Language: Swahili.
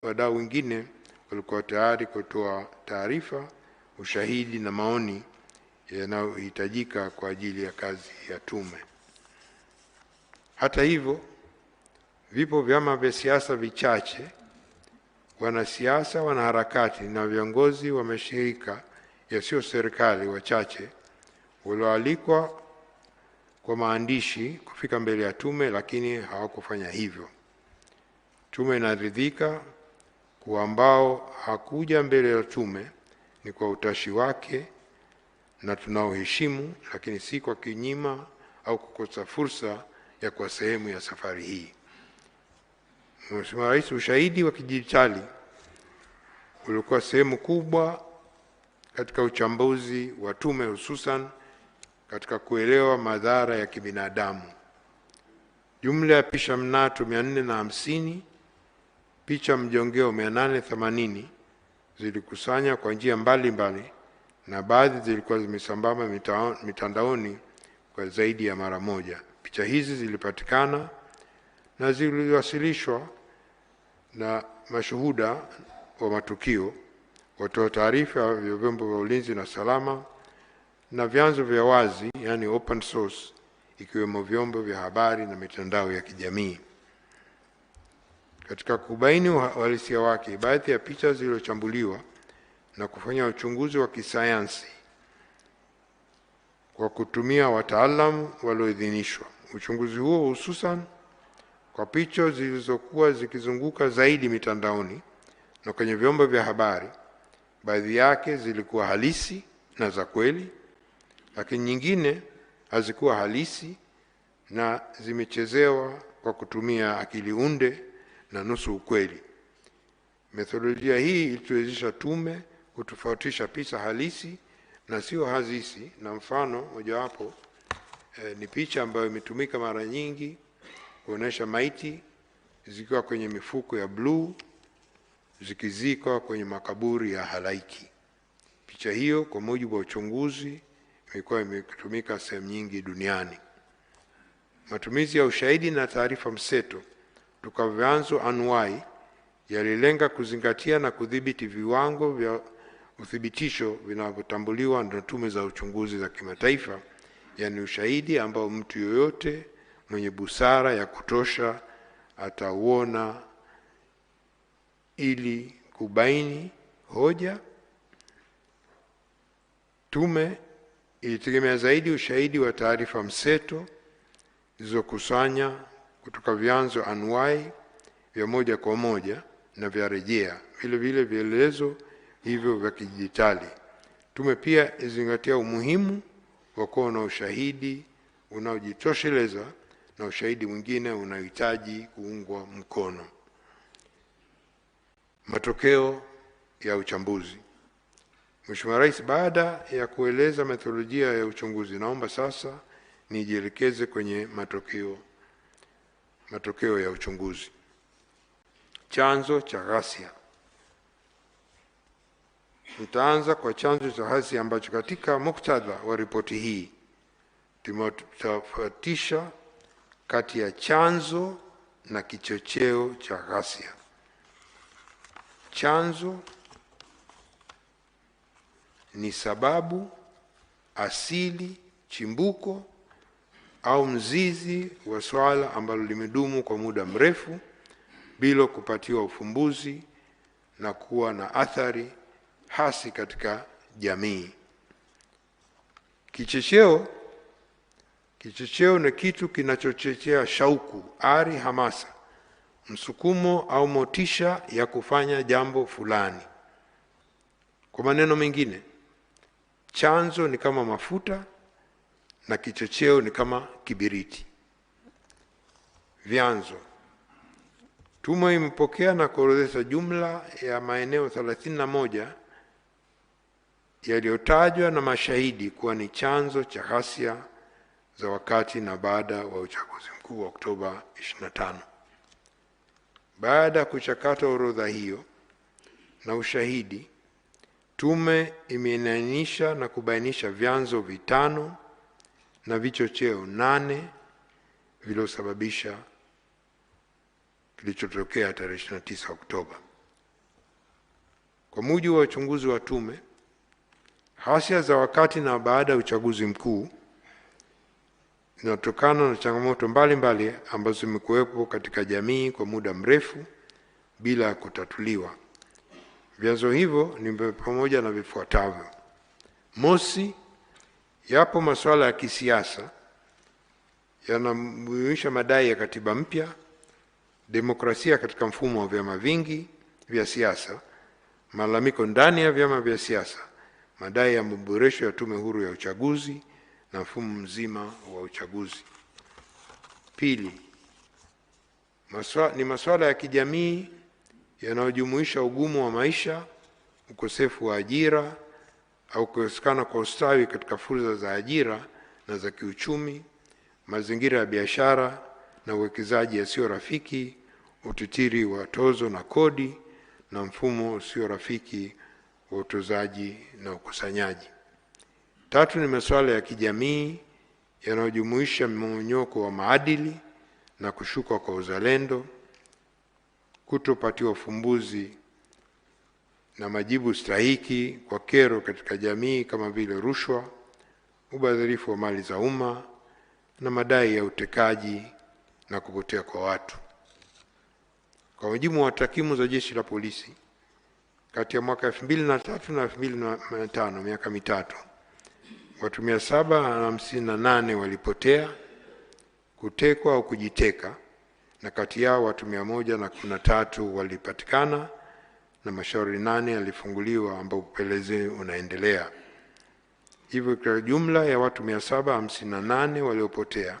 wadau wengine walikuwa tayari kutoa taarifa, ushahidi na maoni yanayohitajika kwa ajili ya kazi ya tume. Hata hivyo, vipo vyama vya siasa vichache, wanasiasa, wanaharakati na viongozi wa mashirika yasiyo serikali wachache walioalikwa kwa maandishi kufika mbele ya tume, lakini hawakufanya hivyo. Tume inaridhika kuwa ambao hakuja mbele ya tume ni kwa utashi wake na tunaoheshimu, lakini si kwa kinyima au kukosa fursa ya kuwa sehemu ya safari hii. Mheshimiwa Rais, ushahidi wa kidijitali ulikuwa sehemu kubwa katika uchambuzi wa tume, hususan katika kuelewa madhara ya kibinadamu. Jumla ya picha mnato 450, picha mjongeo 880 zilikusanywa kwa njia mbalimbali, na baadhi zilikuwa zimesambamba mitandaoni kwa zaidi ya mara moja. Picha hizi zilipatikana na ziliwasilishwa na mashuhuda wa matukio, watoa taarifa vya vyombo vya ulinzi na salama, na vyanzo vya wazi, yani open source, ikiwemo vyombo vya habari na mitandao ya kijamii. Katika kubaini uhalisia wake, baadhi ya picha zilizochambuliwa na kufanya uchunguzi wa kisayansi kwa kutumia wataalamu walioidhinishwa. Uchunguzi huo hususan kwa picha zilizokuwa zikizunguka zaidi mitandaoni na kwenye vyombo vya habari, baadhi yake zilikuwa halisi na za kweli, lakini nyingine hazikuwa halisi na zimechezewa kwa kutumia akili unde na nusu ukweli. Methodolojia hii ilituwezesha tume kutofautisha picha halisi na sio halisi, na mfano mojawapo ni picha ambayo imetumika mara nyingi kuonesha maiti zikiwa kwenye mifuko ya bluu zikizikwa kwenye makaburi ya halaiki. Picha hiyo kwa mujibu wa uchunguzi imekuwa imetumika sehemu nyingi duniani. Matumizi ya ushahidi na taarifa mseto kutoka vyanzo anuwai yalilenga kuzingatia na kudhibiti viwango vya uthibitisho vinavyotambuliwa na tume za uchunguzi za kimataifa, yani ushahidi ambao mtu yoyote mwenye busara ya kutosha atauona ili kubaini hoja. Tume ilitegemea zaidi ushahidi wa taarifa mseto zilizokusanya kutoka vyanzo anuwai vya moja kwa moja na vya rejea, vile vile vielelezo hivyo vya kidijitali. Tume pia izingatia umuhimu wa kuwa na ushahidi unaojitosheleza na ushahidi mwingine unahitaji kuungwa mkono. Matokeo ya uchambuzi. Mheshimiwa Rais, baada ya kueleza metodolojia ya uchunguzi, naomba sasa nijielekeze kwenye matokeo ya uchunguzi. Chanzo cha ghasia. Nitaanza kwa chanzo cha ghasia ambacho katika muktadha wa ripoti hii tumetofautisha kati ya chanzo na kichocheo cha ghasia. Chanzo ni sababu, asili, chimbuko au mzizi wa swala ambalo limedumu kwa muda mrefu bila kupatiwa ufumbuzi na kuwa na athari hasi katika jamii. Kichocheo ni kitu kinachochochea shauku, ari, hamasa, msukumo au motisha ya kufanya jambo fulani. Kwa maneno mengine, chanzo ni kama mafuta na kichocheo ni kama kibiriti. Vyanzo. Tume imepokea na kuorodhesha jumla ya maeneo 31 yaliyotajwa na mashahidi kuwa ni chanzo cha ghasia za wakati na baada wa uchaguzi mkuu wa Oktoba 25. Baada ya kuchakata orodha hiyo na ushahidi, tume imeainisha na kubainisha vyanzo 5 na vichocheo 8 vilivyosababisha kilichotokea tarehe 29 Oktoba. Kwa mujibu wa uchunguzi wa tume, ghasia za wakati na baada ya uchaguzi mkuu zinatokana na changamoto mbalimbali ambazo zimekuwepo katika jamii kwa muda mrefu bila kutatuliwa. Vyanzo hivyo ni pamoja na vifuatavyo. Mosi, yapo masuala ya kisiasa yanamjulisha madai ya katiba mpya, demokrasia katika mfumo wa vyama vingi vya siasa, malalamiko ndani ya vyama vya siasa, madai ya maboresho ya tume huru ya uchaguzi na mfumo mzima wa uchaguzi. Pili, ni masuala ya kijamii yanayojumuisha ugumu wa maisha, ukosefu wa ajira au kukosekana kwa ustawi katika fursa za ajira na za kiuchumi, mazingira ya biashara na uwekezaji yasiyo rafiki, utitiri wa tozo na kodi na mfumo usio rafiki wa utozaji na ukusanyaji. Tatu, ni masuala ya kijamii yanayojumuisha mmomonyoko wa maadili na kushuka kwa uzalendo, kutopatiwa ufumbuzi na majibu stahiki kwa kero katika jamii kama vile rushwa, ubadhirifu wa mali za umma na madai ya utekaji na kupotea kwa watu. Kwa mujibu wa takwimu za Jeshi la Polisi, kati ya mwaka 2003 na 2005, miaka mitatu, watu 758 walipotea, kutekwa au kujiteka, na kati yao watu 113 walipatikana na mashauri 8 yalifunguliwa ambapo upelelezi unaendelea. Hivyo kwa jumla ya watu 758 waliopotea,